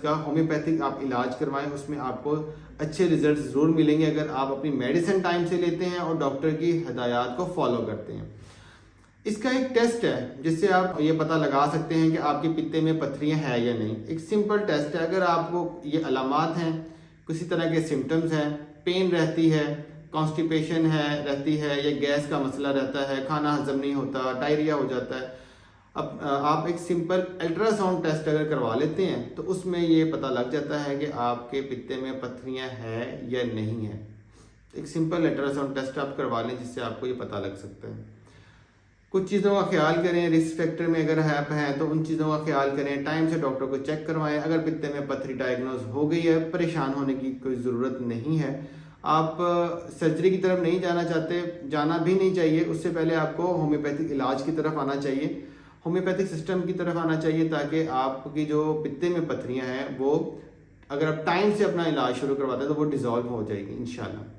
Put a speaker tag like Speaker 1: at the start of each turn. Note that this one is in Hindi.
Speaker 1: का होम्योपैथिक आप इलाज करवाएं, उसमें आपको अच्छे रिजल्ट ज़रूर मिलेंगे अगर आप अपनी मेडिसिन टाइम से लेते हैं और डॉक्टर की हिदायत को फॉलो करते हैं। इसका एक टेस्ट है जिससे आप ये पता लगा सकते हैं कि आपके पित्ते में पथरियां हैं या नहीं। एक सिंपल टेस्ट है। अगर आपको ये अलामात हैं, किसी तरह के सिम्टम्स हैं, पेन रहती है, कॉन्स्टिपेशन है रहती है, या गैस का मसला रहता है, खाना हजम नहीं होता, डायरिया हो जाता है, अब आप एक सिंपल अल्ट्रासाउंड टेस्ट अगर करवा लेते हैं तो उसमें ये पता लग जाता है कि आपके पित्ते में पथरियां हैं या नहीं है। एक सिंपल अल्ट्रासाउंड टेस्ट आप करवा लें जिससे आपको ये पता लग सकता है। कुछ चीज़ों का ख्याल करें, रिस्क फैक्टर में अगर आप हैं तो उन चीज़ों का ख्याल करें, टाइम से डॉक्टर को चेक करवाएं। अगर पित्ते में पथरी डायग्नोज हो गई है, परेशान होने की कोई ज़रूरत नहीं है। आप सर्जरी की तरफ नहीं जाना चाहते, जाना भी नहीं चाहिए, उससे पहले आपको होम्योपैथिक इलाज की तरफ आना चाहिए, होम्योपैथिक सिस्टम की तरफ आना चाहिए, ताकि आपकी जो पित्ते में पथरियाँ हैं वो अगर आप टाइम से अपना इलाज शुरू करवाते हैं तो वो डिज़ोल्व हो जाएगी इंशाल्लाह।